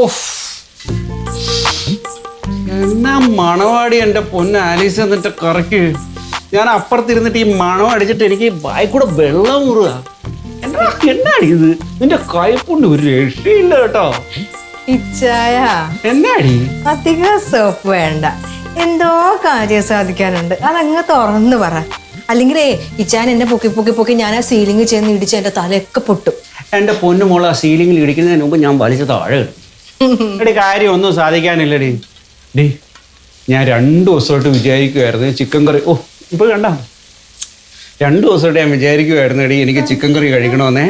Of, എന്നാ മണവാടി എൻ്റെ പൊന്ന് ആലീസ് എന്നിട്ട് കറക്ക്. ഞാൻ അപ്പുറത്തിരുന്നിട്ട് ഈ മണം അടിച്ചിട്ട് എനിക്ക് വായിക്കൂടെ വെള്ളം മുറുക. എന്നാടി ഇത്? നിന്റെ കൈപ്പുണ്ട് ഒരു രക്ഷയില്ല കേട്ടോ. ഇച്ചായ എന്നാടി അധികം സോപ്പ് വേണ്ട, എന്തോ കാര്യം സാധിക്കാനുണ്ട്, അതങ്ങ് തുറന്ന് പറ. അല്ലെങ്കിലേ ഇച്ചാൻ എന്നെ പൊക്കി പൊക്കി പൊക്കി ഞാൻ ആ സീലിംഗ് ചെന്ന് ഇടിച്ച് എന്റെ തലയൊക്കെ പൊട്ടും. എൻ്റെ പൊന്നു മോളെ ആ സീലിംഗിൽ ഇടിക്കുന്നതിന് മുമ്പ് ഞാൻ വലിച്ച താഴെ ഇടും. എടി കാര്യം ഒന്നും സാധിക്കാനില്ലടി. ഡേ ഞാൻ 2 ദിവസമായിട്ട് വിചാരിക്കുമായിരുന്നു ചിക്കൻ കറി. ഓ ഇപ്പൊ കണ്ട 2 ദിവസമായിട്ട് ഞാൻ വിചാരിക്കുമായിരുന്നു എടി എനിക്ക് ചിക്കൻ കറി കഴിക്കണമെന്നേ.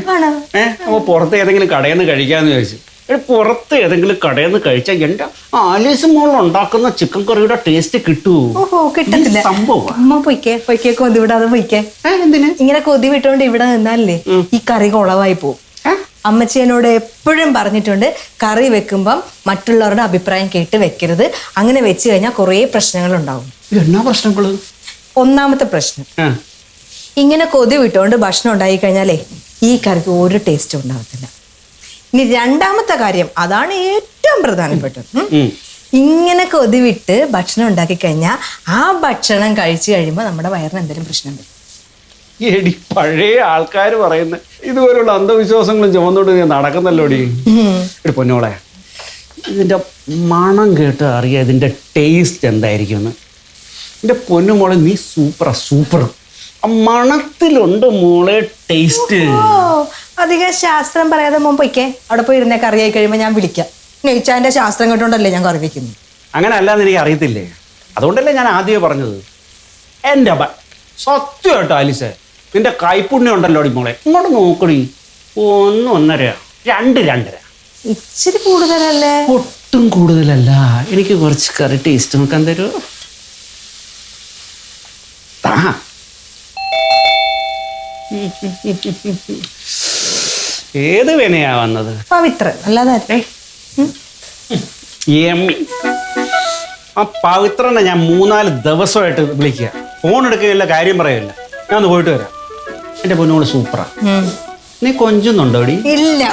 അപ്പോൾ പുറത്ത് ഏതെങ്കിലും കടയിൽ നിന്ന് കഴിക്കാമെന്ന് ചോദിച്ചു. എടി പുറത്ത് ഏതെങ്കിലും കടയിൽ നിന്ന് കഴിച്ചാൽ എൻ്റെ ആലീസ് മോൾ ഉണ്ടാക്കുന്ന ചിക്കൻ കറിയുടെ ടേസ്റ്റ് കിട്ടുമോ? ഓഹോ കിട്ടത്തില്ല. സംഭവം അമ്മ പൊയ്ക്കേ കൊതി വിടാതെ പൊയ്ക്കേ. എന്തിനാ ഇങ്ങനെ കൊതി വിട്ടോണ്ട് ഇവിടെ നിന്നാലേ ഈ കറി കുളവായി പോവും. അമ്മച്ചി എന്നോട് എപ്പോഴും പറഞ്ഞിട്ടുണ്ട്, കറി വെക്കുമ്പം മറ്റുള്ളവരുടെ അഭിപ്രായം കേട്ട് വെക്കരുത്, അങ്ങനെ വെച്ച് കഴിഞ്ഞാൽ കുറേ പ്രശ്നങ്ങൾ ഉണ്ടാവും. എന്നാ പ്രശ്നങ്ങള്? ഒന്നാമത്തെ പ്രശ്നം, ഇങ്ങനെ കൊതി വിട്ടോണ്ട് ഭക്ഷണം ഉണ്ടായി കഴിഞ്ഞാലേ ഈ കറിക്ക് ഒരു ടേസ്റ്റും ഉണ്ടാകത്തില്ല. ഇനി രണ്ടാമത്തെ കാര്യം, അതാണ് ഏറ്റവും പ്രധാനപ്പെട്ടത്. ഇങ്ങനെ കൊതി വിട്ട് ഭക്ഷണം ഉണ്ടാക്കി കഴിഞ്ഞാൽ ആ ഭക്ഷണം കഴിച്ചു കഴിയുമ്പോൾ നമ്മുടെ വയറിന് എന്തെങ്കിലും പ്രശ്നം വരും. എടി പഴയ ആൾക്കാർ പറയുന്ന ഇതുപോലുള്ള അന്ധവിശ്വാസങ്ങളും ചുമന്നോണ്ട് ഞാൻ നടക്കുന്നല്ലോടി. എടി പൊന്നോളെ, ഇതിൻ്റെ മണം കേട്ട് അറിയാം ഇതിൻ്റെ ടേസ്റ്റ് എന്തായിരിക്കും എന്ന്. എൻ്റെ പൊന്നുമോളെ നീ സൂപ്പർ. ആ മണത്തിലുണ്ട് മോളെ ടേസ്റ്റ്. അധികം ശാസ്ത്രം പറയാതെ മുമ്പ് പൊയ്ക്കേ, അവിടെ പോയി ഇരുന്നേ. കറിയായി കഴിയുമ്പോൾ ഞാൻ വിളിക്കാം. നെയ്ച്ചാൻ്റെ ശാസ്ത്രം കേട്ടോണ്ടല്ലേ ഞാൻ കറി വെക്കുന്നത്. അങ്ങനെ അല്ലാന്ന് എനിക്ക് അറിയത്തില്ലേ, അതുകൊണ്ടല്ലേ ഞാൻ ആദ്യമേ പറഞ്ഞത്. എൻ്റെ സത്യമായിട്ടോ ആലിസേ, നിന്റെ കൈപ്പുണ്യം ഉണ്ടല്ലോ അടി മോളെ. ഇങ്ങോട്ട് നോക്കടി. 1 1.5 2 ഇച്ചിരി കൂടുതലല്ലേ? ഒട്ടും കൂടുതലല്ല. എനിക്ക് കുറച്ച് കറി ടേസ്റ്റ് നോക്കാൻ തരുമോ? ഏത് വിനയാ വന്നത്? പവിത്രൻ അല്ലാതെ ആ പവിത്രനെ ഞാൻ 3-4 ദിവസമായിട്ട് വിളിക്കുക, ഫോൺ എടുക്കുകയില്ല, കാര്യം പറയില്ല. ഞാൻ ഒന്ന് പോയിട്ട് വരാം. എൻ്റെ പൊന്നോട് സൂപ്പറാ. നീ കൊഞ്ചുന്നുണ്ടോ അടി? ഇല്ല.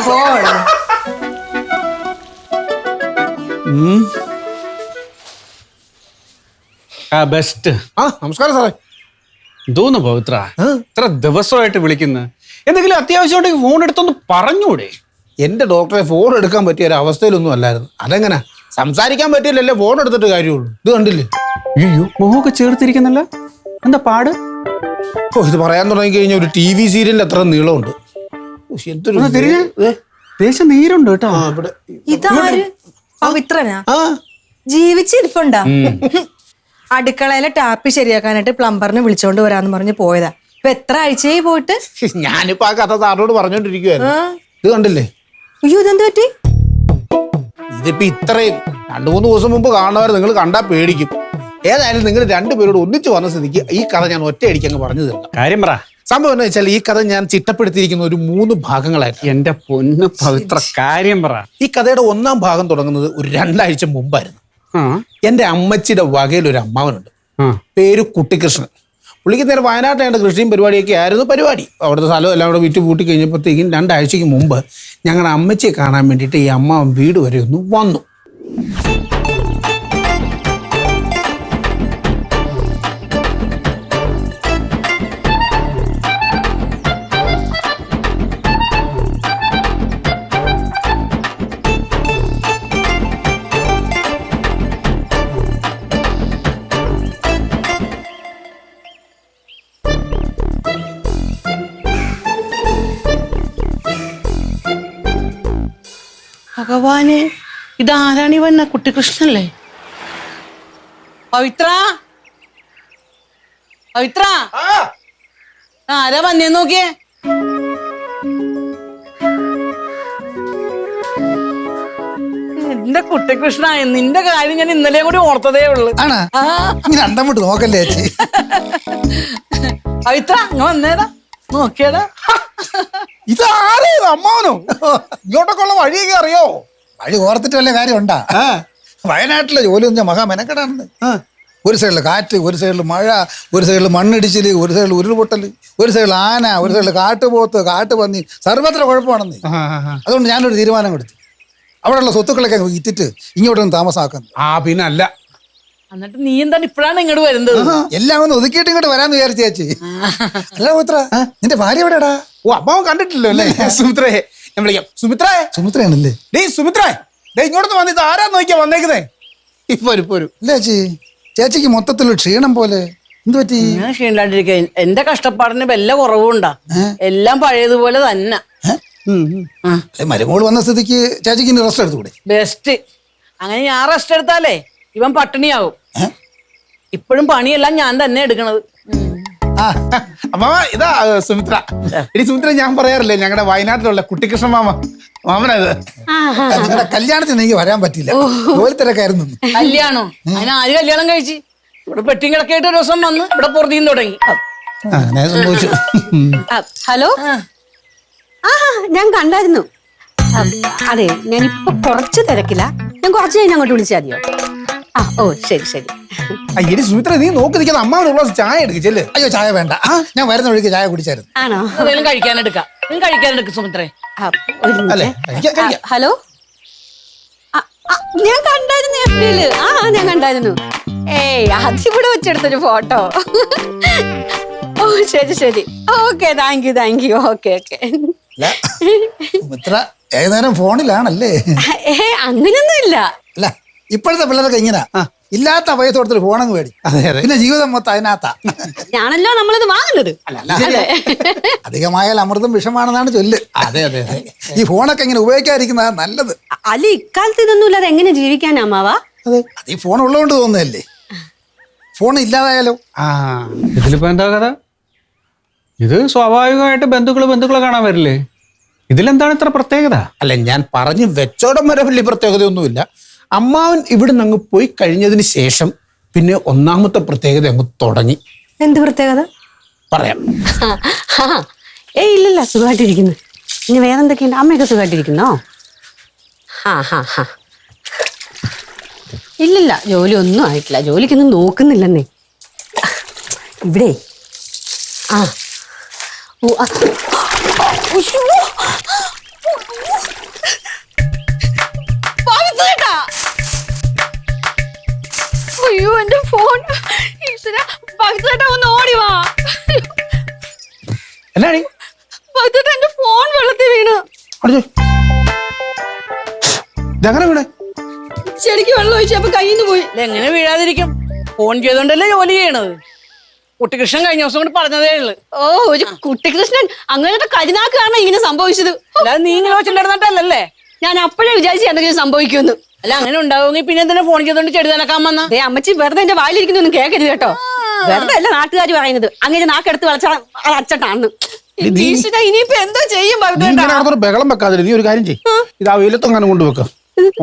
ബെസ്റ്റ്. നമസ്കാരം സാറേ. എന്തോന്ന് പവിത്ര ഇത്ര ദിവസമായിട്ട് വിളിക്കുന്നത്? എന്തെങ്കിലും അത്യാവശ്യമായിട്ട് ഫോൺ എടുത്തൊന്ന് പറഞ്ഞൂടെ? എൻ്റെ ഡോക്ടറെ ഫോൺ എടുക്കാൻ പറ്റിയ ഒരു അവസ്ഥയിലൊന്നും അല്ലായിരുന്നു. അതെങ്ങനെ സംസാരിക്കാൻ പറ്റില്ലല്ലേ ഫോൺ എടുത്തിട്ട് കാര്യമുള്ളൂ. ഇത് കണ്ടില്ലേ? അയ്യോ, മുഖമൊക്കെ ചേർത്തിരിക്കുന്നല്ല. എന്താ പാട്? ഓ, ഇത് പറയാൻ തുടങ്ങി കഴിഞ്ഞാൽ ഒരു TV സീരിയലിൽ അത്ര നീളമുണ്ട്. ദേശം നീരുണ്ട് കേട്ടോ. ഇതാര്? പവിത്രനാ? ജീവിച്ചിരിപ്പുണ്ടാ? അടുക്കളയിലെ ടാപ്പ് ശരിയാക്കാനായിട്ട് പ്ലംബറിനെ വിളിച്ചോണ്ട് വരാന്ന് പറഞ്ഞ് പോയതാ. ഇപ്പൊ എത്ര ആഴ്ചയായി പോയിട്ട്? ഞാനിപ്പോ ആ കഥ സാറിനോട് പറഞ്ഞോണ്ടിരിക്കുവായിരുന്നു. ഇത് കണ്ടില്ലേ? അയ്യോ, ഇതെന്ത് പറ്റി? ഇതിപ്പോ ഇത്രയും 2-3 ദിവസം മുമ്പ് കാണുന്നവരെ നിങ്ങൾ കണ്ടാ പേടിക്കും. ഏതായാലും നിങ്ങൾ 2 പേരോട് ഒന്നിച്ച് വന്ന സ്ഥിതിക്ക് ഈ കഥ ഞാൻ ഒറ്റയടിക്ക് അങ്ങ് പറഞ്ഞു തരാം. കാര്യം പറ. സംഭവം എന്ന് വെച്ചാൽ ഈ കഥ ഞാൻ ചിട്ടപ്പെടുത്തിയിരിക്കുന്ന ഒരു 3 ഭാഗങ്ങളായിരുന്നു. എന്റെ പൊന്ന് പവിത്ര, കാര്യം പറ. ഈ കഥയുടെ 1-ാം ഭാഗം തുടങ്ങുന്നത് ഒരു 2 ആഴ്ച മുമ്പായിരുന്നു. എൻ്റെ അമ്മച്ചിയുടെ വകയിൽ ഒരു അമ്മാവനുണ്ട്, പേര് കുട്ടിക്കൃഷ്ണൻ. പുള്ളിക്ക് നേരെ വയനാട്ടിലെ കൃഷിയും പരിപാടിയൊക്കെ ആയിരുന്നു പരിപാടി. അവിടുത്തെ സ്ഥലം എല്ലാം കൂടെ വിറ്റ് കൂട്ടി കഴിഞ്ഞപ്പോഴത്തേക്കും 2 ആഴ്ചയ്ക്ക് മുമ്പ് ഞങ്ങളുടെ അമ്മച്ചിയെ കാണാൻ വേണ്ടിയിട്ട് ഈ അമ്മാവൻ വീട് വരെ ഒന്ന് വന്നു. ഭഗവാനെ, ഇതാരാണി വന്ന? കുട്ടികൃഷ്ണല്ലേ? പവിത്ര, ആരാ വന്നേന്ന് നോക്കിയേ. എന്റെ കുട്ടികൃഷ്ണ, നിന്റെ കാര്യം ഞാൻ ഇന്നലെയും കൂടി ഓർത്തതേ ഉള്ളു. രണ്ടങ്ങോട്ട് നോക്കല്ലേ ചേച്ചി. പവിത്ര, ഇങ്ങ വന്നേടാ, നോക്കിയടാ. ഇതാരേ? അമ്മാവനോ? ഇങ്ങോട്ടൊക്കെ ഉള്ള വഴിയൊക്കെ അറിയോ? വഴി ഓർത്തിട്ട് വല്ല കാര്യം ഉണ്ടാ? വയനാട്ടിലെ ജോലി ഒന്നും മഹാമെനക്കെടാണെന്ന്. ഒരു സൈഡിൽ കാറ്റ്, ഒരു സൈഡിൽ മഴ, ഒരു സൈഡിൽ മണ്ണിടിച്ചിൽ, ഒരു സൈഡിൽ ഉരുൾപൊട്ടൽ, ഒരു സൈഡിൽ ആന, ഒരു സൈഡിൽ കാട്ടുപോത്ത്, കാട്ടുപന്നി, സർവത്ര കുഴപ്പമാണെന്ന്. അതുകൊണ്ട് ഞാനൊരു തീരുമാനം കൊടുത്തു. അവിടെയുള്ള സ്വത്തുക്കളൊക്കെ അങ്ങ് വിറ്റിട്ട് ഇങ്ങോട്ടൊന്ന് താമസാക്കുന്നു. ആ പിന്നെ അല്ല, എന്നിട്ട് നീ എന്താണ് ഇപ്പോഴാണ് ഇങ്ങോട്ട് വരുന്നത്? എല്ലാം ഒന്ന് ഒതുക്കിയിട്ട് ഇങ്ങോട്ട് വരാന്ന് വിചാരിച്ചു ചേച്ചി. അല്ല പവിത്ര, നിന്റെ ഭാര്യ എവിടെടാ? ഓ അമ്മാവൻ കണ്ടിട്ടില്ലോ അല്ലേ? സുമിത്രേ ഞാൻ വിളിക്കാം. സുമിത്രേ, സുമിത്രയാണല്ലേ? ഡേ സുമിത്രേ, ഡേ ഇങ്ങോട്ടൊന്ന് വന്ന് ഇത് ആരാ നോക്കിയാ വന്നേക്കുന്നേ? ഇപ്പൊ വരും. ഇല്ല ചേച്ചി, ചേച്ചിക്ക് മൊത്തത്തിലുള്ള ക്ഷീണം പോലെ. എന്ത് പറ്റി? ഞാൻ ക്ഷീണില്ലാണ്ടിരിക്കുക. എന്റെ കഷ്ടപ്പാടിന് വല്ല കുറവുണ്ടാ? എല്ലാം പഴയതുപോലെ തന്നെ. അല്ലെ മരുമോള് വന്ന സ്ഥിതിക്ക് ചേച്ചിക്ക് ഇനി റെസ്റ്റ് എടുത്തുകൂടെ? ബെസ്റ്റ്. അങ്ങനെ ഞാൻ റെസ്റ്റ് എടുത്താലേ ഇവൻ പട്ടിണിയാവും. ഇപ്പോഴും പണിയെല്ലാം ഞാൻ തന്നെ എടുക്കണത്. അമ്മാവ ഇതാ സുമിത്ര. ഇനി സുമിത്ര ഞാൻ പറയാറില്ലേ ഞങ്ങളുടെ വയനാട്ടിലുള്ള കുട്ടിക്കൃഷ്ണൻ മാമനത്. നിങ്ങളുടെ കല്യാണത്തിന് എനിക്ക് വരാൻ പറ്റില്ല, ജോലി തിരക്കായിരുന്നു. കല്യാണോ? അതിന് ആര് കല്യാണം കഴിച്ച്? ഇവിടെ പെട്ടിയും കിടക്കായിട്ട് ഒരു ദിവസം വന്ന് ഇവിടെ പുറത്തിന്ന് തുടങ്ങി. അങ്ങനെ സംഭവിച്ചു. ഹലോ, ആ ഞാൻ കണ്ടായിരുന്നു. അതെ, ഞാനിപ്പോ കുറച്ച് തിരക്കില്ല. ഞാൻ കുറച്ച് കഴിഞ്ഞ് അങ്ങോട്ട് വിളിച്ചാൽ മതിയോ? ആ ഓ ശരി ശരി. ഇനി സുമിത്ര നീ നോക്കി നിൽക്കുന്ന അമ്മാവനുള്ള ചായ എടുക്കിച്ചല്ലേ? അയ്യോ ചായ വേണ്ട, ഞാൻ വരുന്ന വഴിക്ക് ചായ കുടിച്ചായിരുന്നു. ആണോ? എന്തെങ്കിലും കഴിക്കാനെടുക്കാം. നീ കഴിക്കാനെടുക്കും സുമിത്രേ. ഒരു മിനിറ്റ്. ഹലോ, ഞാൻ കണ്ടായിരുന്നു എഫ്ബിയില്. ഞാൻ കണ്ടായിരുന്നു. ഏയ് അതിവിടെ വെച്ചെടുത്തൊരു ഫോട്ടോ. ഓ ശരി ശരി. Okay, thank you. Okay. Sumitra ഏതുനേരം ഫോണിലാണല്ലേ? അങ്ങനെയൊന്നും ഇല്ല. അല്ല ഇപ്പോഴത്തെ പിള്ളേരൊക്കെ ഇങ്ങനെ ഇല്ലാത്ത പൈസ കൊടുത്തിട്ട് ഫോണങ്ങ് മേടി. പിന്നെ ജീവിതം മൊത്തം അതിനകത്താ. ഞാനല്ലോ നമ്മളിത് വാങ്ങുന്നത്. അധികമായാൽ അമൃതം വിഷമാണെന്നാണ് ചൊല്ല്. അതെ. ഈ ഫോണൊക്കെ ഇങ്ങനെ ഉപയോഗിക്കാതിരിക്കുന്നതാണ് നല്ലത്. അല്ല ഇക്കാലത്ത് ഇതൊന്നും ഇല്ലാതെ എങ്ങനെ ജീവിക്കാനാ അമ്മാവാ? അത് ഈ ഫോൺ ഉള്ളതുകൊണ്ട് തോന്നുന്നതല്ലേ. ഫോൺ ഇല്ലാതായാലോ? ഇതിലിപ്പോ എന്താ കഥ? ഇത് സ്വാഭാവികമായിട്ട് ബന്ധുക്കളെ കാണാൻ വരില്ലേ? ഇതിലെന്താണ് ഇത്ര പ്രത്യേകത? അല്ല ഞാൻ പറഞ്ഞു വെച്ചോടം വരെ വലിയ പ്രത്യേകതയൊന്നുമില്ല. അമ്മാവൻ ഇവിടെ നിന്ന് അങ്ങ് പോയി കഴിഞ്ഞതിന് ശേഷം പിന്നെ ഒന്നാമത്തെ പ്രത്യേകത അങ്ങ് തുടങ്ങി. എന്ത് പ്രത്യേകത? പറയാം. ഇല്ലല്ല, സുഖമായിട്ടിരിക്കുന്നു. ഇനി വേറെ എന്തൊക്കെയുണ്ട്? അമ്മയൊക്കെ സുഖമായിട്ടിരിക്കുന്നോ? ഇല്ലില്ല, ജോലി ഒന്നും ആയിട്ടില്ല. ജോലിക്കൊന്നും നോക്കുന്നില്ലെന്നേ ഇവിടെ. അയ്യോ എന്റെ ഫോൺ. ഒന്ന് ഓടി വാ. എന്നാടി എന്റെ ഫോൺ വെള്ളത്തിൽ വീണ്. ഇതങ്ങനെ വീണേ? ചെടിക്ക് വെള്ളം ഒഴിച്ചപ്പോ കയ്യിൽ നിന്ന് പോയി. എങ്ങനെ വീഴാതിരിക്കും? ഫോൺ ചെയ്തോണ്ടല്ലേ ജോലി ചെയ്യണത്. കുട്ടികൃഷ്ണൻ കഴിഞ്ഞ ദിവസം കൊണ്ട് പറഞ്ഞതേ ഉള്ളു. ഓ ഒരു കുട്ടികൃഷ്ണൻ അങ്ങനത്തെ കരിനാക്ക് കാരണം ഇങ്ങനെ സംഭവിച്ചത്. അല്ലാതെ നീ ഇങ്ങനെ വെച്ചിട്ടുണ്ടായിരുന്നിട്ടല്ലേ? ഞാൻ അപ്പോഴേ വിചാരിച്ചു എന്തെങ്കിലും സംഭവിക്കുമെന്ന്. അല്ല അങ്ങനെ ഉണ്ടാവുമെങ്കിൽ പിന്നെ എന്തിനാ ഫോൺ ചെയ്തോണ്ട് ചെടി നനക്കാൻ വന്ന? അമ്മച്ചി വെറുതെ എന്റെ വായിലിരിക്കുന്നൊന്നും കേൾക്കരുത് കേട്ടോ. വെറുതെ അല്ല നാട്ടുകാർ പറയുന്നത്. അങ്ങനെ നാക്കെടുത്ത് വളച്ചാൽ അത് അച്ചട്ടാണെന്ന്. ഇനിയിപ്പോ എന്തോ ചെയ്യും? ബഹളം വെക്കാതെ നീ ഒരു കാര്യം ചെയ്യും. ഇത് ആ വെയിലത്തെങ്ങാനും കൊണ്ടുവെക്കാം.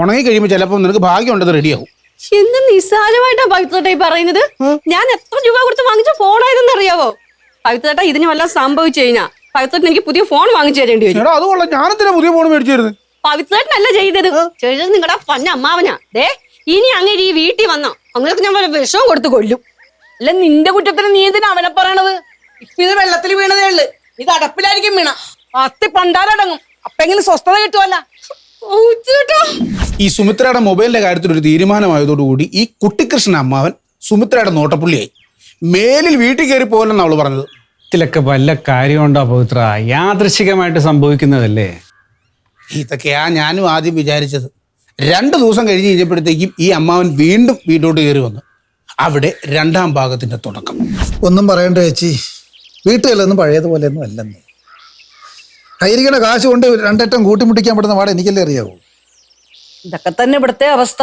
ഉണങ്ങി കഴിയുമ്പോ ചിലപ്പോ നിനക്ക് ഭാഗ്യം ഉണ്ടത് റെഡിയാവും. എന്ത് നിസ്സാരമായിട്ടാ പവിത്രേട്ടാ ഈ പറയുന്നത്? ഞാൻ എത്ര രൂപ കൊടുത്ത് വാങ്ങിച്ച ഫോണായതെന്ന് അറിയാവോ? പവിത്രേട്ടാ ഇതിന് വല്ലതും സംഭവിച്ചു കഴിഞ്ഞാ പവിത്രേട്ടൻ എനിക്ക് പുതിയ ഫോൺ വാങ്ങിച്ചു തരേണ്ടി വരും. അതുകൊള്ള ഞാനെന്തിനാ പുതിയ ഫോൺ മേടിച്ചിരുന്നു? പവിത്രേട്ടനല്ല ചെയ്തത് നിങ്ങളുടെ പന്ന അമ്മാവനാ. ഇനി അങ്ങനെ ഈ വീട്ടിൽ വന്നോ അങ്ങനെയൊക്കെ ഞാൻ വല്ല വിഷവും കൊടുത്ത് കൊല്ലും. അല്ല നിന്റെ കുറ്റത്തിന് നീ എന്തിനാ അവനെ പറയണത്? ഇപ്പൊ ഇത് വെള്ളത്തിൽ വീണതേ ഉള്ളു. ഇത് അടപ്പിലായിരിക്കും വീണ. അത്തി പണ്ടാരടങ്ങും. അപ്പെങ്കിലും സ്വസ്ഥത കിട്ടുമല്ല. ഈ സുമിത്രയുടെ മൊബൈലിന്റെ കാര്യത്തിൽ ഒരു തീരുമാനമായതോടുകൂടി ഈ കുട്ടിക്കൃഷ്ണൻ അമ്മാവൻ സുമിത്രയുടെ നോട്ടപ്പുള്ളിയായി. മേലിൽ വീട്ടിൽ കയറി പോലെന്നാ അവള് പറഞ്ഞത്. ഇതിലൊക്കെ വല്ല കാര്യമുണ്ടോ പവിത്ര? യാദൃശികമായിട്ട് സംഭവിക്കുന്നതല്ലേ. ഇതൊക്കെയാ ഞാനും ആദ്യം വിചാരിച്ചത്. 2 ദിവസം കഴിഞ്ഞ് കഴിഞ്ഞപ്പോഴത്തേക്കും ഈ അമ്മാവൻ വീണ്ടും വീട്ടിലോട്ട് കയറി വന്നു. അവിടെ രണ്ടാം ഭാഗത്തിന്റെ തുടക്കം. ഒന്നും പറയണ്ട ചേച്ചി, വീട്ടുകളിലൊന്നും പഴയതുപോലെയൊന്നും അല്ലെന്ന്. കയ്യിരിക്കണ കാശ് കൊണ്ട് 2 അറ്റം കൂട്ടിമുട്ടിക്കാൻ പെടുന്ന പാടെ എനിക്കല്ലേ അറിയാവൂ. ഇതൊക്കെ തന്നെ ഇവിടുത്തെ അവസ്ഥ.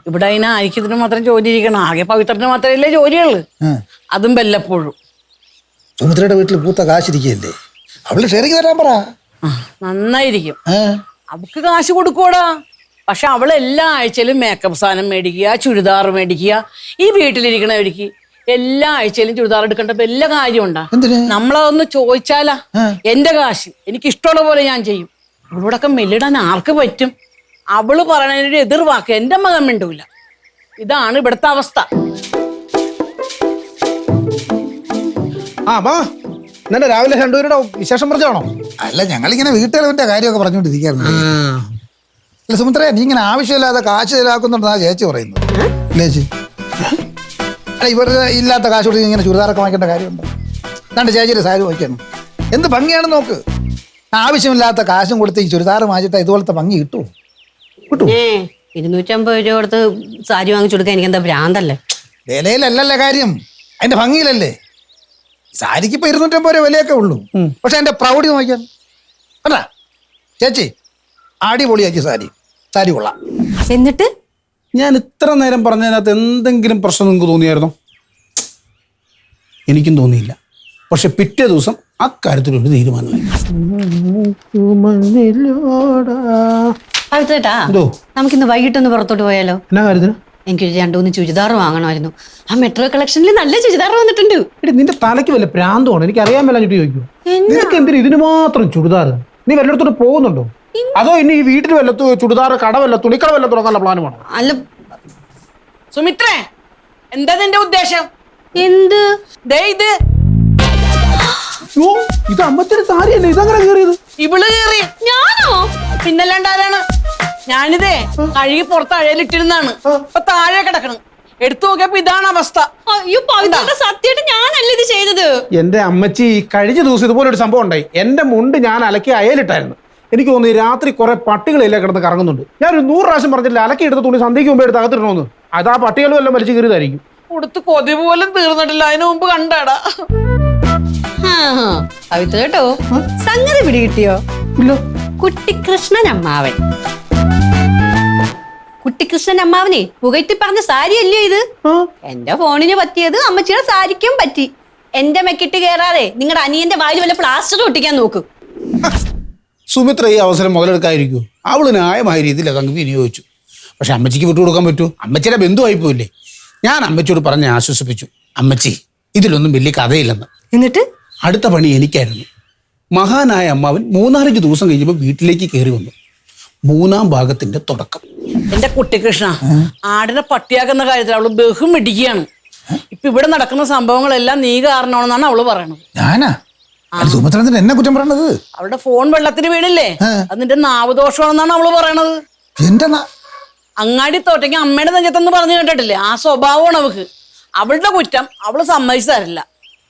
ഇവിടെ അതിന് ആയിരിക്കത്തിന് മാത്രം ജോലി ഇരിക്കണം. ആകെ പവിത്രന് മാത്രമല്ലേ ജോലിയുള്ളു, അതും വല്ലപ്പോഴും. സുമിത്രയുടെ വീട്ടിൽ പൂത്ത കാശിരിക്കല്ലേ, അവള് ഷെയറിക്ക് തരാൻ പറ. നന്നായിരിക്കും. അവക്ക് കാശ് കൊടുക്കൂടാ. പക്ഷെ അവള് എല്ലാ ആഴ്ചയിലും മേക്കപ്പ് സാധനം മേടിക്കുക, ചുരിദാർ മേടിക്കുക. ഈ വീട്ടിലിരിക്കണവർക്ക് എല്ലാ ആഴ്ചയിലും ചുരിദാർ എടുക്കേണ്ട വല്ല കാര്യമുണ്ടാ? നമ്മളതൊന്ന് ചോദിച്ചാലാ? എന്റെ കാശ് എനിക്ക് ഇഷ്ടമുള്ള പോലെ ഞാൻ ചെയ്യും. ഇവളോടൊക്കെ മെല്ലിടാൻ ആർക്ക് പറ്റും? അവള് പറയണതിനൊരു എതിർവാക്ക് എന്റെ മകൻ മിണ്ടൂല. ഇതാണ് ഇവിടുത്തെ അവസ്ഥ. ഇന്നലെ രാവിലെ 2 പേരുടെ വിശേഷം പറഞ്ഞാണോ? അല്ല, ഞങ്ങളിങ്ങനെ വീട്ടുകാരുടെ കാര്യമൊക്കെ പറഞ്ഞുകൊണ്ടിരിക്കുകയായിരുന്നു. അല്ല സുമിത്രേ, നീ ഇങ്ങനെ ആവശ്യമില്ലാതെ കാശ് ചിലവാക്കുന്നുണ്ടെന്നാ ചേച്ചി പറയുന്നത്. അല്ലേ ചേച്ചി? അല്ല, ഇവരുടെ ഇല്ലാത്ത കാശ് കൊടുത്ത് ഇങ്ങനെ ചുരിദാറൊക്കെ വാങ്ങിക്കേണ്ട കാര്യമുണ്ടോ? എന്നാണ്ട് ചേച്ചിയുടെ സാരി വാങ്ങിക്കണം. എന്ത് ഭംഗിയാണ് നോക്ക്. ആവശ്യമില്ലാത്ത കാശും കൊടുത്ത് ഈ ചുരിദാർ വാങ്ങിച്ചിട്ട് ഇതുപോലത്തെ ഭംഗി കിട്ടുമോ? കിട്ടുമോ? 250 രൂപ കൊടുത്ത് സാരി വാങ്ങിച്ചു കൊടുക്കാൻ എനിക്ക് എന്താ ഭ്രാന്തല്ലേ? വിലയിലല്ലല്ലേ കാര്യം, അതിന്റെ ഭംഗിയിലല്ലേ. സാരിക്ക് ഇപ്പൊ 250 രൂപ വിലയൊക്കെ ഉള്ളൂ. പക്ഷെ അതിന്റെ പ്രൗഢി നോക്കിയാൽ അല്ല ചേച്ചി, അടിപൊളിയാക്കി സാരി കൊള്ളാം. എന്നിട്ട് ഞാൻ ഇത്ര നേരം പറഞ്ഞതിനകത്ത് എന്തെങ്കിലും പ്രശ്നം നിങ്ങൾക്ക് തോന്നിയായിരുന്നോ? എനിക്കും തോന്നിയില്ല. പക്ഷെ പിറ്റേ ദിവസം അക്കാര്യത്തിലൊരു തീരുമാനമായി. ചേട്ടാ, എന്തോ? നമുക്കിന്ന് വൈകിട്ടൊന്ന് പുറത്തോട്ട് പോയാലോ? എന്നാ കാര്യത്തിന്? എനിക്കൊരു 2-3 ചുരിദാർ വാങ്ങണമായിരുന്നു. ആ മെട്രോ കളക്ഷനിൽ നല്ല ചുരിദാർ വന്നിട്ടുണ്ട്. എടി, നിന്റെ തലയ്ക്ക് വല്ല പ്രാന്തമാണ്. എനിക്ക് അറിയാൻ മേലാ ചുറ്റി ചോദിക്കൂ. നിനക്ക് എന്തിനു ഇതിന് മാത്രം ചുരിദാർ? നീ വല്ലയിടത്തോട്ട് പോകുന്നുണ്ടോ? അതോ ഇനി ഈ വീട്ടിൽ വല്ലത്തു ചുരിദാർ കട വല്ല തുണിക്കട വല്ല തുറക്കാനുള്ള പ്ലാനുമാണോ? അല്ല സുമിത്രേ, എന്താ നിന്റെ ഉദ്ദേശം? എന്ത്? ദേ ഇത് ഇത് അമ്മച്ചിയുടെ സാരിയല്ലേ? ഇതങ്ങനെ കയറിയത്? ഇവള് കേറി. ഞാനോ? പിന്നല്ലാണ്ട് ആരാണ്? ഞാനിതേ കഴുകി പുറത്ത് അഴയിലിട്ടിരുന്നാണ്. ഇപ്പൊ താഴെ കിടക്കണം. എടുത്തു നോക്കിയപ്പോ ഇതാണ് അവസ്ഥ. അയ്യോ പവിത്രയുടെ സത്യമായിട്ട് ഞാനല്ല ഇത് ചെയ്തത്. എന്റെ അമ്മച്ചി, കഴിഞ്ഞ ദിവസം ഇതുപോലെ ഒരു സംഭവം ഉണ്ടായി. എന്റെ മുണ്ട് ഞാൻ അലക്കി അയലിട്ടായിരുന്നു. എനിക്ക് തോന്നുന്നു ഈ രാത്രി കുറെ പട്ടികളില്ല കിടന്ന് കറങ്ങുന്നുണ്ട്. ഞാനൊരു 100 പ്രാവശ്യം പറഞ്ഞില്ല അലക്കി എടുത്ത തുണി സന്ധ്യയ്ക്ക് മുമ്പ് എടുത്ത് അകത്തിടണമെന്ന്. അത് ആ പട്ടികളും എല്ലാം വലിച്ചു കയറിയതായിരിക്കും. കൊടുത്ത് കൊതി പോലും തീർന്നിട്ടില്ല, അതിനു മുമ്പ് കണ്ടാടാ. പവിത്ര കേട്ടോ, സംഗതി പിടികിട്ടിയോ? ഇല്ല. കുട്ടിക്കൃഷ്ണൻ അമ്മാവൻ. കുട്ടിക്കൃഷ്ണൻ അമ്മാവനെ പുകഴ്ത്തി പറഞ്ഞ സാരി അല്ലയോ ഇത്? എന്റെ ഫോണിന് പറ്റിയത് അമ്മച്ചിയുടെ സാരിക്കും പറ്റി. എന്റെ മെക്കിട്ട് കയറാതെ നിങ്ങളുടെ അനിയന്റെ വായിൽ വല്ല പ്ലാസ്റ്റർ ഒട്ടിക്കാൻ നോക്കൂ. സുമിത്ര ഈ അവസരം മുതലെടുക്കാതിരിക്കുമോ? അവള് ന്യായമായ രീതിയിൽ അതങ്ങ് വിനിയോഗിച്ചു. പക്ഷെ അമ്മച്ചിക്ക് വിട്ടുകൊടുക്കാൻ പറ്റൂ? അമ്മച്ചിയുടെ ബന്ധുവായി പോയില്ലേ. ഞാൻ അമ്മച്ചിയോട് പറഞ്ഞ് ആശ്വസിപ്പിച്ചു, അമ്മച്ചി ഇതിലൊന്നും വലിയ കഥയില്ലെന്ന്. എന്നിട്ട് അടുത്ത പണി എനിക്കായിരുന്നു. മഹാനായ അമ്മാവൻ 3-4 ദിവസം കഴിഞ്ഞപ്പോൾ വീട്ടിലേക്ക് കയറി വന്നു. 3-ാം ഭാഗത്തിന്റെ തുടക്കം. എന്റെ കുട്ടികൃഷ്ണ, ആടിനെ പട്ടിയാക്കുന്ന കാര്യത്തിൽ അവള് ബഹും ഇടിക്കുകയാണ്. ഇപ്പൊ ഇവിടെ നടക്കുന്ന സംഭവങ്ങളെല്ലാം നീ കാരണമാണെന്നാണ് അവള് പറയണത്. ഞാനാ? സുമിത്ര എന്നെ കുറ്റം പറയണത്? അവളുടെ ഫോൺ വെള്ളത്തിന് വീണില്ലേ, അത് നിന്റെ നാവദോഷമാണെന്നാണ് അവള് പറയണത്. എന്റെ അങ്ങാടി തോറ്റയ്ക്ക് അമ്മയുടെ നെഞ്ചത്തെന്ന് പറഞ്ഞു കേട്ടിട്ടില്ലേ? ആ സ്വഭാവമാണ് അവക്ക്. അവളുടെ കുറ്റം അവള് സമ്മതിച്ചു തരില്ല.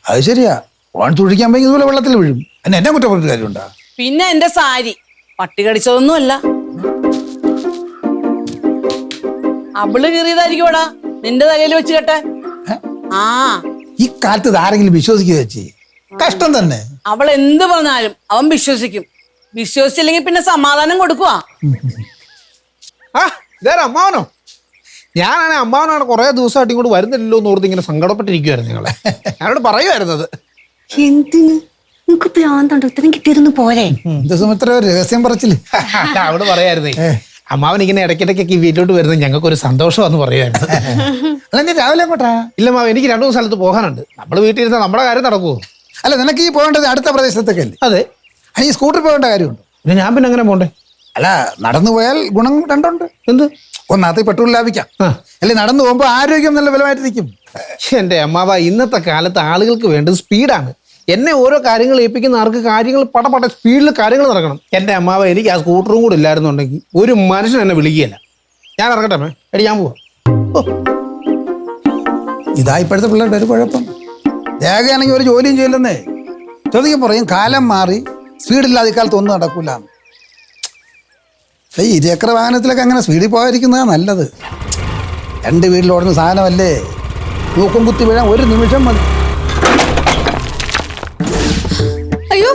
അത് ശരിയാ, ഓൺ തുഴിക്കാൻ പോയി ഇതുപോലെ വെള്ളത്തിൽ വീഴും. എന്നെ കുറ്റം പറഞ്ഞ കാര്യമുണ്ടാ? പിന്നെ എന്റെ സാരി പട്ടി കടിച്ചതൊന്നുമല്ല, അവള് കീറിയതായിരിക്കും എടാ നിന്റെ തലയിൽ വെച്ച് കെട്ടെ. ആ ഈ കാലത്ത് ഇത് ആരെങ്കിലും വിശ്വസിക്കുക വെച്ച്? കഷ്ടം തന്നെ. അവൾ എന്ത് പറഞ്ഞാലും അവൻ വിശ്വസിക്കും. വിശ്വസിച്ചില്ലെങ്കിൽ പിന്നെ സമാധാനം കൊടുക്കുവാ. അമ്മാവനോ? ഞാനാണെ അമ്മാവനാണ് കുറെ ദിവസമായിട്ട് ഇങ്ങോട്ട് വരുന്നില്ലല്ലോ എന്ന് ഓർത്ത് ഇങ്ങനെ സങ്കടപ്പെട്ടിരിക്കുവായിരുന്നു. നിങ്ങളെ ഞാനോട് പറയുമായിരുന്നത്. എന്തിന് നിനക്ക് പ്രാന്തണ്ടോ? ഇത്രയും കിട്ടിയതൊന്നും പോരെ? സുമിത്ര രഹസ്യം പറച്ചില് അവിടെ പറയായിരുന്നേ, അമ്മാവൻ ഇങ്ങനെ ഇടയ്ക്കിടയ്ക്കൊക്കെ ഈ വീട്ടിലോട്ട് വരുന്നത് ഞങ്ങൾക്കൊരു സന്തോഷമാണെന്ന് പറയുമായിരുന്നു. അല്ല ഞാൻ രാവിലെ അങ്ങോട്ടാ? ഇല്ല മാവ്, എനിക്ക് 2 സ്ഥലത്ത് പോകാനുണ്ട്. നമ്മൾ വീട്ടിൽ ഇരുന്നാൽ നമ്മുടെ കാര്യം നടക്കുമോ? അല്ല നിനക്ക് ഈ പോകേണ്ടത് അടുത്ത പ്രദേശത്തൊക്കെ അല്ലേ? അതെ. ഈ സ്കൂട്ടറിൽ പോകേണ്ട കാര്യമുണ്ട്. പിന്നെ ഞാൻ പിന്നെ അങ്ങനെ പോണ്ടേ? അല്ല നടന്നു പോയാൽ ഗുണം 2 ഉണ്ട്. എന്ത്? ഒന്നാമത്തെ പെട്രോൾ ലാഭിക്കാം, അല്ലെ നടന്നു പോകുമ്പോൾ ആരോഗ്യം നല്ല ബലമായിട്ടിരിക്കും. എൻ്റെ അമ്മാവ, ഇന്നത്തെ കാലത്ത് ആളുകൾക്ക് വേണ്ടത് സ്പീഡാണ്. എന്നെ ഓരോ കാര്യങ്ങൾ ഏൽപ്പിക്കുന്ന ആർക്ക് കാര്യങ്ങൾ പടപട സ്പീഡിൽ കാര്യങ്ങൾ നടക്കണം. എൻ്റെ അമ്മാവ, എനിക്ക് ആ സ്കൂട്ടറും കൂടെ ഇല്ലായിരുന്നുണ്ടെങ്കിൽ ഒരു മനുഷ്യൻ എന്നെ വിളിക്കുകയില്ല. ഞാൻ ഇറങ്ങട്ടെ അമ്മേ, എടി ഞാൻ പോവാം. ഇതാ ഇപ്പോഴത്തെ പിള്ളേരുടെ ഒരു കുഴപ്പം. രേഖയാണെങ്കിൽ ഒരു ജോലിയും ചെയ്യില്ലെന്നേ. ചോദിക്കാൻ പറയും കാലം മാറി, സ്പീഡില്ലാതെ ഇക്കാലത്ത് ഒന്നും നടക്കൂല. ഈ 2 ചക്ര വാഹനത്തിലൊക്കെ അങ്ങനെ സ്പീഡിൽ പോകാതിരിക്കുന്നതാണ് നല്ലത്. 2 വീട്ടിൽ ഓടുന്ന സാധനമല്ലേ, തൂക്കം കുത്തി വീഴാൻ 1 നിമിഷം മതി. അയ്യോ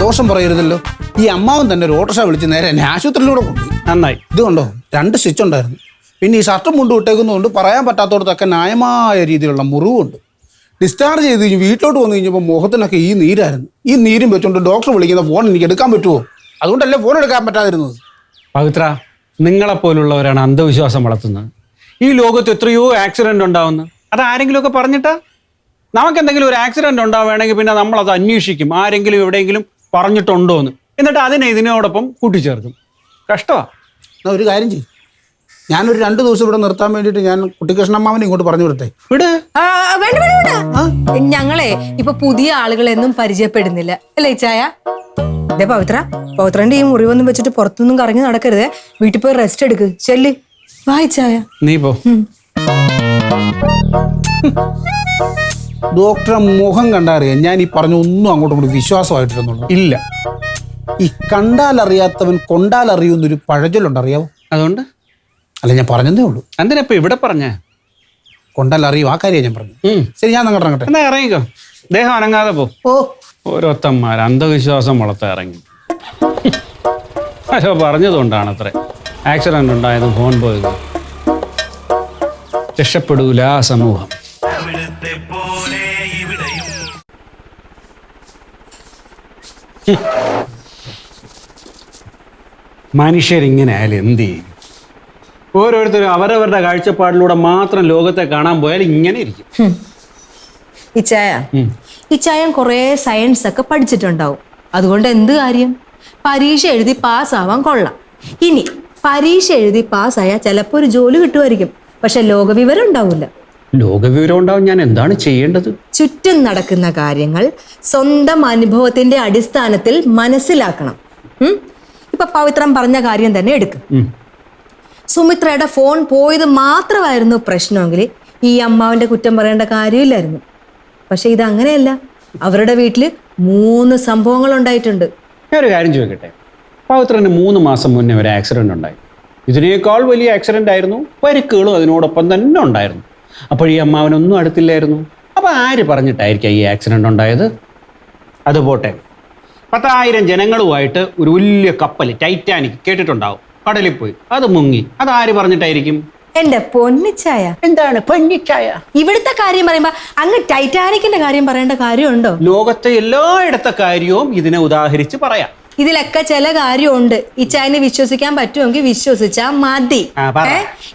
ദോഷം പറയരുതല്ലോ. ഈ അമ്മാവൻ തന്നെ ഒരു ഓട്ടോറിക്ഷ വിളിച്ച് നേരെ എന്നെ ആശുപത്രിയിലൂടെ കൊണ്ടുപോയി. നന്നായി. ഇത് കണ്ടോ, 2 സ്റ്റിച്ച് ഉണ്ടായിരുന്നു. പിന്നെ ഈ ഷർട്ടും മുണ്ടും ഇട്ടേക്കുന്നതുകൊണ്ട് പറയാൻ പറ്റാത്തടത്തൊക്കെ ന്യായമായ രീതിയിലുള്ള മുറിവുണ്ട്. ഡിസ്ചാർജ് ചെയ്ത് കഴിഞ്ഞ് വീട്ടിലോട്ട് വന്നു കഴിഞ്ഞപ്പോൾ മുഖത്തിനൊക്കെ ഈ നീരായിരുന്നു. ഈ നീരും വെച്ചുകൊണ്ട് ഡോക്ടർ വിളിക്കുന്ന ഫോൺ എനിക്ക് എടുക്കാൻ പറ്റുമോ? അതുകൊണ്ടല്ലേ ഫോൺ എടുക്കാൻ പറ്റാതിരുന്നത്. പവിത്ര, നിങ്ങളെപ്പോലുള്ളവരാണ് അന്ധവിശ്വാസം വളർത്തുന്നത്. ഈ ലോകത്ത് എത്രയോ ആക്സിഡന്റ് ഉണ്ടാവുന്നു. അത് ആരെങ്കിലുമൊക്കെ പറഞ്ഞിട്ടാ? നമുക്ക് എന്തെങ്കിലും ഒരു ആക്സിഡന്റ് ഉണ്ടാവുകയാണെങ്കിൽ പിന്നെ നമ്മളത് അന്വേഷിക്കും. ആരെങ്കിലും എവിടെയെങ്കിലും പറഞ്ഞിട്ടുണ്ടോന്ന്, എന്നിട്ട് അതിനെ ഇതിനോടൊപ്പം കൂട്ടിച്ചേർക്കും. കഷ്ടമാ. എന്നാ ഒരു കാര്യം ചെയ്യും, ഞാനൊരു 2 ദിവസം ഇവിടെ നിർത്താൻ വേണ്ടിയിട്ട് ഞാൻ കുട്ടിക്കൃഷ്ണൻ അമ്മാവനെ ഇങ്ങോട്ട് പറഞ്ഞു വിടട്ടെ? വിട്. വേണ്ട വേണ്ട വേണ്ട. ഞങ്ങളെ ഇപ്പൊ പുതിയ ആളുകളെന്നും പരിചയപ്പെടുന്നില്ല അല്ലേ ചായ? അതെ പവിത്രന്റെ ഈ മുറിവൊന്നും വെച്ചിട്ട് പുറത്തൊന്നും കറങ്ങി നടക്കരുതേ. വീട്ടിൽ പോയി റെസ്റ്റ് എടുക്ക്. ചെല്ല് വായിച്ചായ. നീ പോ. ഡോക്ടറെ മുഖം കണ്ടറിയാം ഞാൻ ഈ പറഞ്ഞ ഒന്നും അങ്ങോട്ടും ഇങ്ങോട്ട് വിശ്വാസമായിട്ടിരുന്നുള്ളൂ. ഇല്ല. ഈ കണ്ടാലറിയാത്തവൻ കൊണ്ടാലറിയുന്നൊരു പഴഞ്ചൊല്ലുണ്ട്, അറിയാവോ? അതുകൊണ്ട് അല്ല, ഞാൻ പറഞ്ഞതേ ഉള്ളൂ. എന്തിനാ ഇപ്പൊ ഇവിടെ പറഞ്ഞ? കൊണ്ടാലറിയും, ആ കാര്യം ഞാൻ പറഞ്ഞു. ശരി, ഞാൻ അങ്ങോട്ട് ഇറങ്ങട്ടെ. എന്നാ ഇറങ്ങിക്കോ, ദേഹം അനങ്ങാതെ പോ. ഓ, ഓരോരുത്തന്മാർ അന്ധവിശ്വാസം വളർത്ത ഇറങ്ങി. പക്ഷെ പറഞ്ഞതുകൊണ്ടാണ് അത്ര ആക്സിഡന്റ് ഉണ്ടായതും ഫോൺ പോയതും. രക്ഷപ്പെടൂല സമൂഹം. മനുഷ്യരിങ്ങനെ ആയാലും എന്ത് ചെയ്യും? ഓരോരുത്തരും അവരവരുടെ കാഴ്ചപ്പാടിലൂടെ മാത്രം ലോകത്തെ കാണാൻ പോയാൽ ഇങ്ങനെ ഇരിക്കും. ഇച്ചായൻ കുറേ സയൻസ് ഒക്കെ പഠിച്ചിട്ടുണ്ടാവും. അതുകൊണ്ട് എന്ത് കാര്യം? പരീക്ഷ എഴുതി പാസ്സാവാൻ കൊള്ളാം. ഇനി പരീക്ഷ എഴുതി പാസ്സായാൽ ചിലപ്പോൾ ഒരു ജോലി കിട്ടുമായിരിക്കും, പക്ഷെ ലോകവിവരം ഉണ്ടാവില്ല. ലോകവിവരം ഉണ്ടാവും. ഞാൻ എന്താണ് ചെയ്യേണ്ടത്? ചുറ്റും നടക്കുന്ന കാര്യങ്ങൾ സ്വന്തം അനുഭവത്തിന്റെ അടിസ്ഥാനത്തിൽ മനസ്സിലാക്കണം. ഇപ്പൊ പവിത്രം പറഞ്ഞ കാര്യം തന്നെ എടുക്കും. സുമിത്രയുടെ ഫോൺ പോയത് മാത്രമായിരുന്നു പ്രശ്നമെങ്കിൽ ഈ അമ്മാവന്റെ കുറ്റം പറയേണ്ട കാര്യമില്ലായിരുന്നു. പക്ഷെ ഇത് അങ്ങനെയല്ല. അവരുടെ വീട്ടില് 3 സംഭവങ്ങൾ ഉണ്ടായിട്ടുണ്ട്. ഞാൻ ഒരു കാര്യം ചോദിക്കട്ടെ, പവിത്രന് 3 മാസം മുന്നേ ഒരു ആക്സിഡന്റ് ഉണ്ടായി. ഇതിനേക്കാൾ വലിയ ആക്സിഡന്റ് ആയിരുന്നു. പരിക്കുകളും അതിനോടൊപ്പം തന്നെ ഉണ്ടായിരുന്നു. അപ്പോൾ ഈ അമ്മാവനൊന്നും അടുത്തില്ലായിരുന്നു. അപ്പോൾ ആര് പറഞ്ഞിട്ടായിരിക്കാം ഈ ആക്സിഡന്റ് ഉണ്ടായത്? അതുപോട്ടെ, 10,000 ജനങ്ങളുമായിട്ട് ഒരു വലിയ കപ്പൽ ടൈറ്റാനിക് കേട്ടിട്ടുണ്ടാവും, കടലിൽ പോയി, അത് മുങ്ങി. അതാര് പറഞ്ഞിട്ടായിരിക്കും? എന്റെ പൊന്നിച്ചായ. എന്താണ് പൊന്നിച്ചായ? ഇവിടുത്തെ കാര്യം പറയുമ്പോ അങ്ങ് ടൈറ്റാനിക്കിന്റെ കാര്യം പറയേണ്ട കാര്യമുണ്ടോ? ലോകത്തെ എല്ലായിടത്തെ കാര്യവും ഇതിനെ ഉദാഹരിച്ച് പറയാം. ഇതിലൊക്കെ ചില കാര്യമുണ്ട്. ഈ ചായനെ വിശ്വസിക്കാൻ പറ്റുമെങ്കിൽ വിശ്വസിച്ചാ മതി.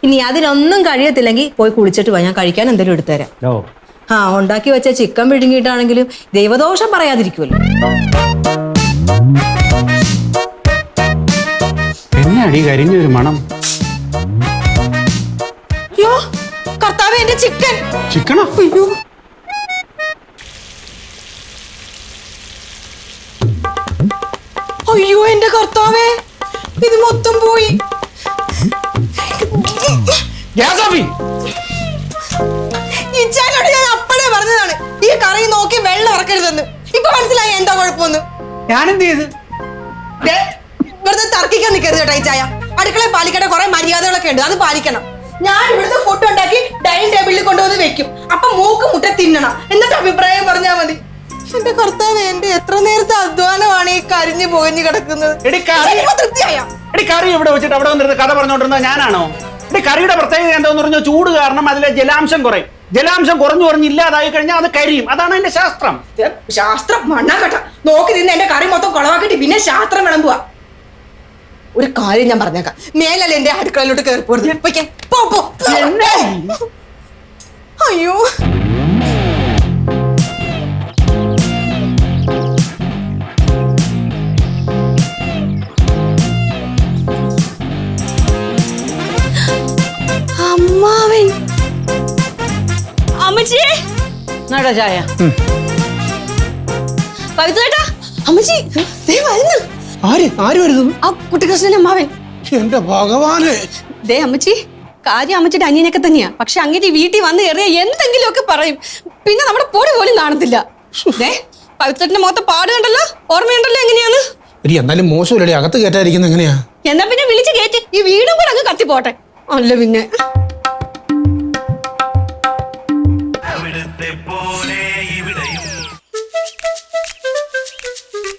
ഇനി അതിനൊന്നും കഴിയത്തില്ലെങ്കിൽ പോയി കുളിച്ചിട്ട് പോയി, ഞാൻ കഴിക്കാൻ എന്തെങ്കിലും എടുത്തുതരാം. ഉണ്ടാക്കി വെച്ച ചിക്കൻ പിഴുങ്ങിയിട്ടാണെങ്കിലും ദൈവദോഷം പറയാതിരിക്കുമല്ലോ. എന്നാടി കരിഞ്ഞൊരു മണം? അയ്യോ കർത്താവേ, എന്റെ ചിക്കൻ. ചിക്കനോ? അയ്യോ, അയ്യോ എന്റെ കർത്താവേ, ഇത് മൊത്തം പോയി. ഇച്ചാനോട് ഞാൻ അപ്പഴേ പറഞ്ഞതാണ് ഈ കറി നോക്കി വെള്ളം ഇറക്കരുതെന്ന്. ഇപ്പൊ മനസ്സിലായി എന്താ കുഴപ്പമൊന്നും. ഞാനെന്ത് ചെയ്ത്? വെറുതെ തർക്കിക്കാൻ നിൽക്കരുത് കേട്ടോ. ഈ ചായ അടുക്കളയിൽ പാലിക്കേണ്ട കുറെ മര്യാദകളൊക്കെ ഉണ്ട്, അത് പാലിക്കണം. ഞാൻ ഇവിടുത്തെ ഫുഡ് ഉണ്ടാക്കി ഡൈനിങ് ടേബിളിൽ കൊണ്ടുവന്ന് വെക്കും. അപ്പൊ മൂക്ക് മുട്ട തിന്നണം, എന്നിട്ട് അഭിപ്രായം പറഞ്ഞാൽ മതി. എന്റെ കർത്താവ്, എന്റെ എത്ര നേരത്തെ അധ്വാനമാണ് ഈ കരിഞ്ഞു പോകഞ്ഞു കിടക്കുന്നത്. തൃപ്തിയായ കറി ഇവിടെ വെച്ചിട്ട് അവിടെ വന്നിരുന്ന കഥ പറഞ്ഞോണ്ടിരുന്ന ഞാനാണോ? കറിയുടെ പ്രത്യേകത എന്താന്ന് പറഞ്ഞാൽ ചൂട് കാരണം അതിലെ ജലാംശം കുറയും. ജലാംശം കുറഞ്ഞു ഇല്ലാതായി കഴിഞ്ഞാൽ അത് കരിയും. അതാണ് എന്റെ ശാസ്ത്രം. ശാസ്ത്രം മണ്ണാക്കട്ട നോക്കി നിന്ന് എന്റെ കറി മൊത്തം കുളവാക്കിട്ട് പിന്നെ ശാസ്ത്രം വിളമ്പുക. ഒരു കാര്യം ഞാൻ പറഞ്ഞേക്കാം, മേലല്ലേ എന്റെ അടുക്കളയിലോട്ട് കയറി പോരുത്. അയ്യോ, അമ്മാവൻ. അമ്മച്ചി എന്നാടാ ചായ? പവിത്രേട്ടാ, അമ്മച്ചി ദേ വരുന്നു. ആര് വരുന്നു? ആ കുട്ടിക്കൃഷ്ണൻ അമ്മാവൻ. എന്റെ ഭഗവാനെ. ദേ അമ്മച്ചി, കാര്യം അമ്മച്ചിയുടെ അനിയനൊക്കെ തന്നെയാ. പക്ഷെ അങ്ങനെ വീട്ടിൽ വന്ന് കയറിയ എന്തെങ്കിലും ഒക്കെ പറയും, പിന്നെ നമ്മുടെ പൊടി പോലും കാണത്തില്ല. ദേ പവിത്രന്റെ മൊത്തം പാട് കണ്ടല്ലോ, ഓർമ്മയുണ്ടല്ലോ എങ്ങനെയാന്ന്. എന്നാലും മോശമില്ലടി, അകത്ത് കയറ്റാതിരിക്കുന്നത് എങ്ങനെയാ? എന്നാ പിന്നെ വിളിച്ച് കയറ്റി ഈ വീടും കൂടെ അങ്ങ് കത്തിപ്പോട്ടെ. അല്ല പിന്നെ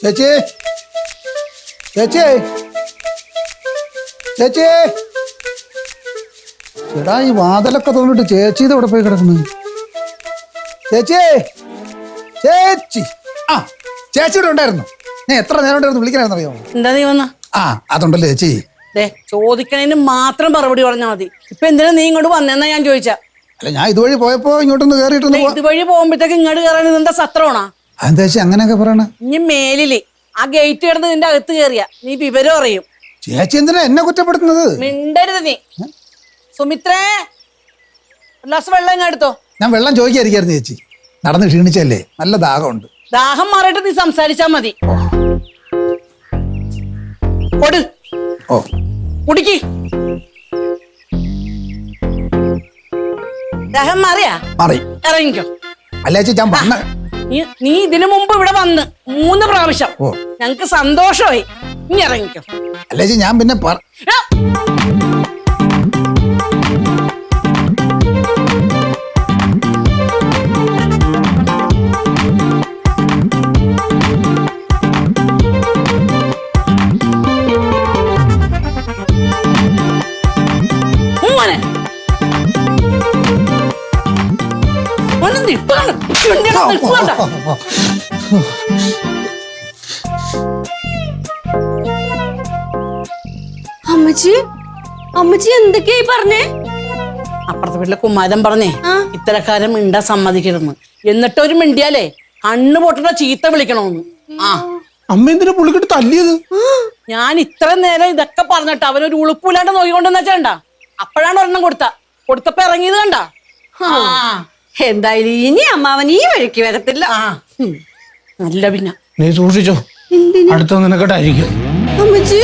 ചേച്ചി, ചേച്ചി, ചേച്ചി, ചേടാ ഈ വാതിലൊക്കെ തോന്നിട്ട് ചേച്ചി ഇത് ഇവിടെ പോയി കിടക്കുന്നത്. ചേച്ചി, ചേച്ചി, ആ ചേച്ചി ഇവിടെ ഉണ്ടായിരുന്നു. ഞാൻ എത്ര നേരം ഉണ്ടായിരുന്നു വിളിക്കണായിരുന്നു അറിയാമോ? എന്താ നീ വന്ന? ആ അതുണ്ടല്ലോ ചേച്ചി. ചോദിക്കണതിന് മാത്രം മറുപടി പറഞ്ഞാൽ മതി. ഇപ്പൊ എന്തിനാ നീ ഇങ്ങോട്ട് വന്നെന്നാ ഞാൻ ചോദിച്ചാ? അല്ല, ഞാൻ ഇതുവഴി പോയപ്പോ ഇങ്ങോട്ടൊന്ന് കയറിയിട്ടൊന്ന് ഇതുവഴി പോകുമ്പോഴത്തേക്ക് ഇങ്ങോട്ട് കയറാൻ എന്താ സത്രമാണോ? എന്താ ചേച്ചി അങ്ങനെയൊക്കെ പറയണ? ഇനി മേലില് ആ ഗേറ്റ് കിടന്ന് നിന്റെ അകത്ത് കയറിയ നീ വിവരം അറിയും. ചേച്ചി എന്തിനാ എന്നെ കുറ്റപ്പെടുത്തുന്നത്? മിണ്ടരുത് നീ. സുമിത്രേ, ഒരു ഗ്ലാസ് വെള്ളം ഇങ്ങ് എടുത്തോ. ഞാൻ വെള്ളം ചോദിക്കാതിരിക്കായിരുന്നു ചേച്ചി, നടന്ന് ക്ഷീണിച്ചല്ലേ, നല്ല ദാഹമുണ്ട്. ദാഹം മാറിയിട്ട് നീ സംസാരിച്ചാ മതി. കൊടു, ഓ കുടിക്ക്. ദാഹം മാറിയാ മാറി. ഇറങ്ങിക്കോ. അല്ല ചേച്ചി ഞാൻ വന്ന നീ ഇതിനു മുമ്പ് ഇവിടെ വന്ന് 3 പ്രാവശ്യം. ഓ. ഞങ്ങക്ക് സന്തോഷമായി. നീ ഇറങ്ങിക്കോ. അല്ല ചേച്ചി ഞാൻ പിന്നെ എടാ, മോനെ. മോനെ നിൽപ്പാണ്. നിൽപ്പാണ്. അമ്മച്ചി അമ്മച്ചി എന്തൊക്കെയായി പറഞ്ഞേ? അപ്പുറത്തെ വീട്ടിലെ കുമാരൻ പറഞ്ഞേ ആ. ഇത്തരക്കാരൻ മിണ്ടാൻ സമ്മതിക്കരുതെന്ന്. എന്നിട്ടൊരു മിണ്ടിയാലേ കണ്ണു പൊട്ടുന്ന ചീത്ത വിളിക്കണമെന്ന്. ആ, അമ്മ എന്തിനാ പുള്ളിക്കിട്ട് തല്ലിയത്? ഞാൻ ഇത്ര നേരം ഇതൊക്കെ പറഞ്ഞിട്ട് അവനൊരു ഉളുപ്പില്ലാണ്ട് നോക്കിക്കൊണ്ടെന്ന് വെച്ചാ അപ്പോഴാണ് ഒരെണ്ണം കൊടുത്തപ്പോ ഇറങ്ങിയത് കണ്ട. എന്തായാലും ഇനി അമ്മാവൻ ഈ വഴിക്ക് വരത്തില്ല. നല്ല പിന്നെ നീ സൂക്ഷിച്ചോ, അടുത്ത നിനക്കട്ടായിരിക്കും. അമ്മച്ചി